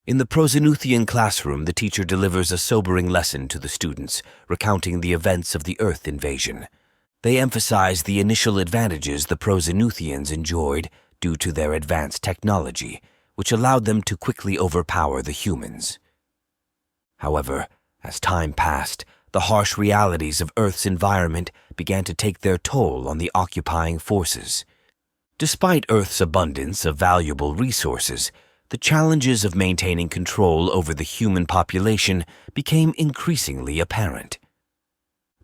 In the Prosinuthian classroom, the teacher delivers a sobering lesson to the students, recounting the events of the Earth invasion. They emphasize the initial advantages the Prosinuthians enjoyed due to their advanced technology, which allowed them to quickly overpower the humans. However, as time passed, the harsh realities of Earth's environment began to take their toll on the occupying forces. Despite Earth's abundance of valuable resources, the challenges of maintaining control over the human population became increasingly apparent.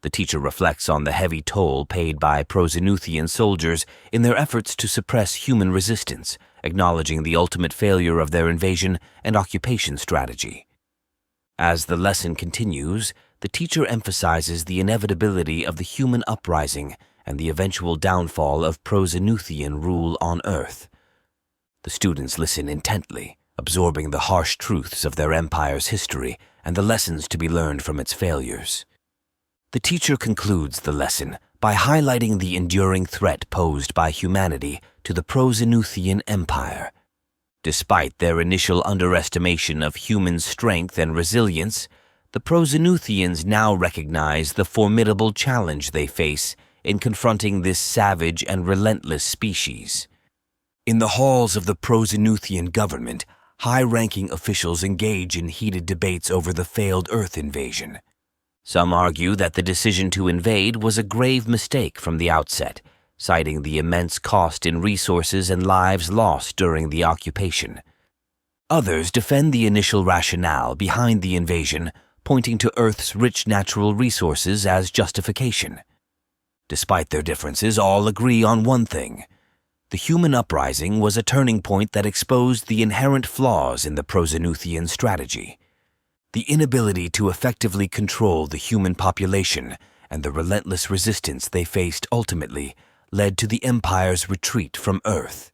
The teacher reflects on the heavy toll paid by Prosinuthian soldiers in their efforts to suppress human resistance, acknowledging the ultimate failure of their invasion and occupation strategy. As the lesson continues, the teacher emphasizes the inevitability of the human uprising and the eventual downfall of Prosinuthian rule on Earth. The students listen intently, absorbing the harsh truths of their empire's history and the lessons to be learned from its failures. The teacher concludes the lesson by highlighting the enduring threat posed by humanity to the Prosinuthian Empire. Despite their initial underestimation of human strength and resilience, the Prosinuthians now recognize the formidable challenge they face in confronting this savage and relentless species. In the halls of the Prosinuthian government, high-ranking officials engage in heated debates over the failed Earth invasion. Some argue that the decision to invade was a grave mistake from the outset, citing the immense cost in resources and lives lost during the occupation. Others defend the initial rationale behind the invasion, pointing to Earth's rich natural resources as justification. Despite their differences, all agree on one thing. The human uprising was a turning point that exposed the inherent flaws in the Prosinuthian strategy. The inability to effectively control the human population and the relentless resistance they faced ultimately led to the Empire's retreat from Earth.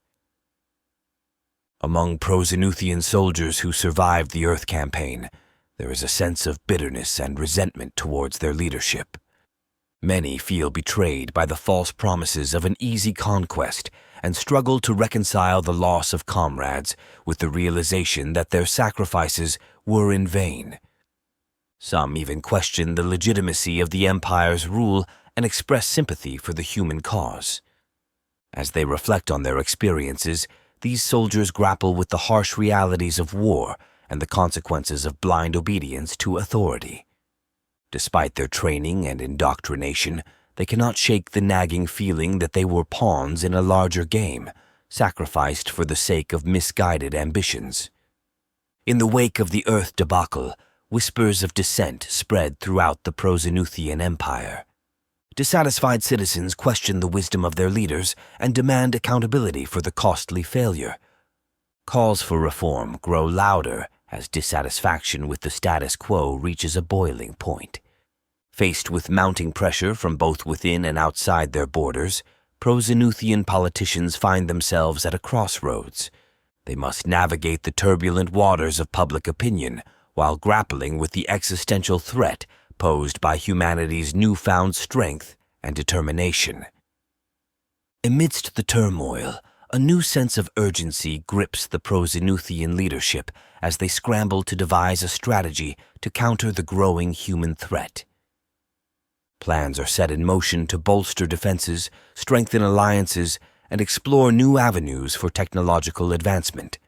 Among Prosinuthian soldiers who survived the Earth campaign, there is a sense of bitterness and resentment towards their leadership. Many feel betrayed by the false promises of an easy conquest and struggle to reconcile the loss of comrades with the realization that their sacrifices were in vain. Some even question the legitimacy of the Empire's rule and express sympathy for the human cause. As they reflect on their experiences, these soldiers grapple with the harsh realities of war and the consequences of blind obedience to authority. Despite their training and indoctrination, they cannot shake the nagging feeling that they were pawns in a larger game, sacrificed for the sake of misguided ambitions. In the wake of the Earth debacle, whispers of dissent spread throughout the Prosinuthian Empire. Dissatisfied citizens question the wisdom of their leaders and demand accountability for the costly failure. Calls for reform grow louder as dissatisfaction with the status quo reaches a boiling point. Faced with mounting pressure from both within and outside their borders, Prosinuthian politicians find themselves at a crossroads. They must navigate the turbulent waters of public opinion while grappling with the existential threat posed by humanity's newfound strength and determination. Amidst the turmoil, a new sense of urgency grips the Prosinuthian leadership as they scramble to devise a strategy to counter the growing human threat. Plans are set in motion to bolster defenses, strengthen alliances, and explore new avenues for technological advancement.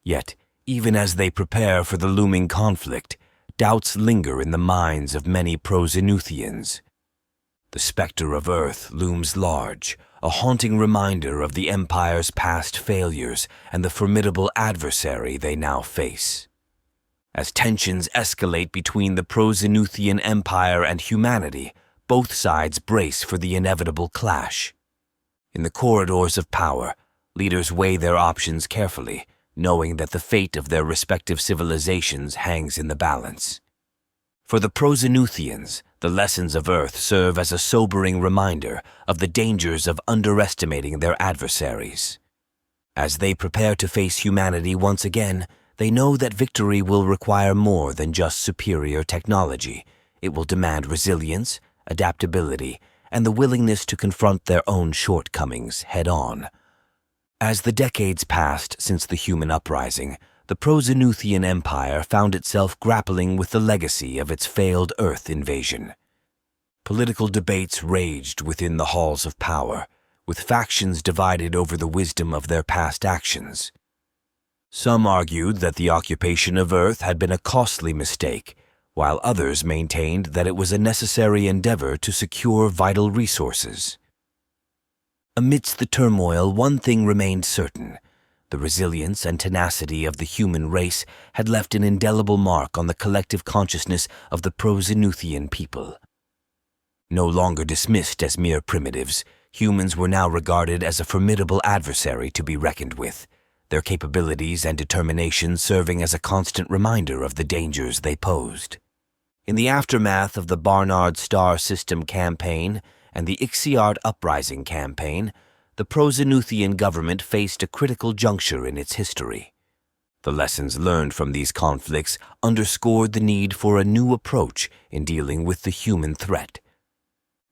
Yet, even as they prepare for the looming conflict, doubts linger in the minds of many Prosinuthians. The specter of Earth looms large, a haunting reminder of the Empire's past failures and the formidable adversary they now face. As tensions escalate between the Prosinuthian Empire and humanity, both sides brace for the inevitable clash. In the corridors of power, leaders weigh their options carefully, knowing that the fate of their respective civilizations hangs in the balance. For the Prosinuthians, the lessons of Earth serve as a sobering reminder of the dangers of underestimating their adversaries. As they prepare to face humanity once again, they know that victory will require more than just superior technology. It will demand resilience, adaptability, and the willingness to confront their own shortcomings head-on. As the decades passed since the human uprising, the Prozenuthian Empire found itself grappling with the legacy of its failed Earth invasion. Political debates raged within the halls of power, with factions divided over the wisdom of their past actions. Some argued that the occupation of Earth had been a costly mistake, while others maintained that it was a necessary endeavor to secure vital resources. Amidst the turmoil, one thing remained certain. The resilience and tenacity of the human race had left an indelible mark on the collective consciousness of the Prozenuthian people. No longer dismissed as mere primitives, humans were now regarded as a formidable adversary to be reckoned with, their capabilities and determination serving as a constant reminder of the dangers they posed. In the aftermath of the Barnard Star System campaign and the Ixiard Uprising campaign, the Prozenuthian government faced a critical juncture in its history. The lessons learned from these conflicts underscored the need for a new approach in dealing with the human threat.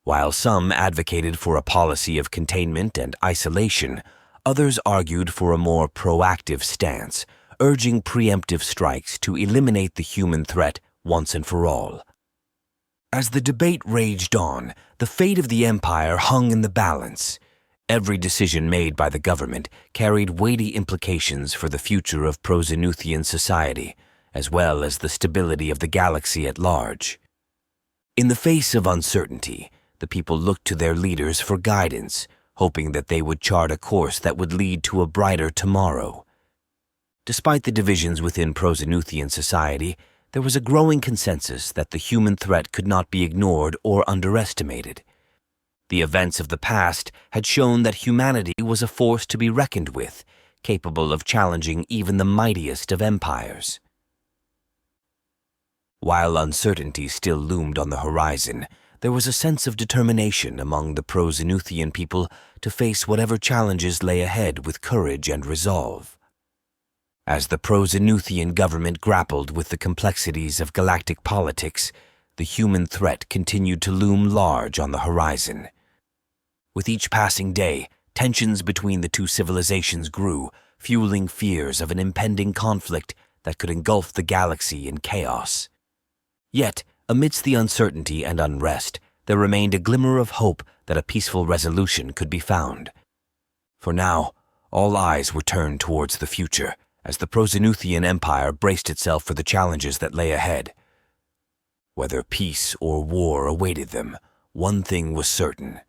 While some advocated for a policy of containment and isolation, others argued for a more proactive stance, urging preemptive strikes to eliminate the human threat once and for all. As the debate raged on, the fate of the empire hung in the balance. Every decision made by the government carried weighty implications for the future of Prozenuthian society, as well as the stability of the galaxy at large. In the face of uncertainty, the people looked to their leaders for guidance, hoping that they would chart a course that would lead to a brighter tomorrow. Despite the divisions within Prozenuthian society, there was a growing consensus that the human threat could not be ignored or underestimated. The events of the past had shown that humanity was a force to be reckoned with, capable of challenging even the mightiest of empires. While uncertainty still loomed on the horizon, there was a sense of determination among the Prozenuthian people to face whatever challenges lay ahead with courage and resolve. As the Prozenuthian government grappled with the complexities of galactic politics, the human threat continued to loom large on the horizon. With each passing day, tensions between the two civilizations grew, fueling fears of an impending conflict that could engulf the galaxy in chaos. Yet, amidst the uncertainty and unrest, there remained a glimmer of hope that a peaceful resolution could be found. For now, all eyes were turned towards the future, as the Prozenuthian Empire braced itself for the challenges that lay ahead. Whether peace or war awaited them, one thing was certain.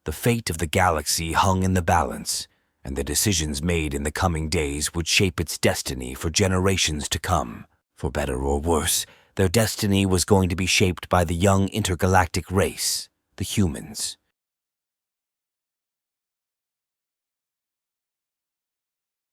The fate of the galaxy hung in the balance, and the decisions made in the coming days would shape its destiny for generations to come. For better or worse, their destiny was going to be shaped by the young intergalactic race, the humans.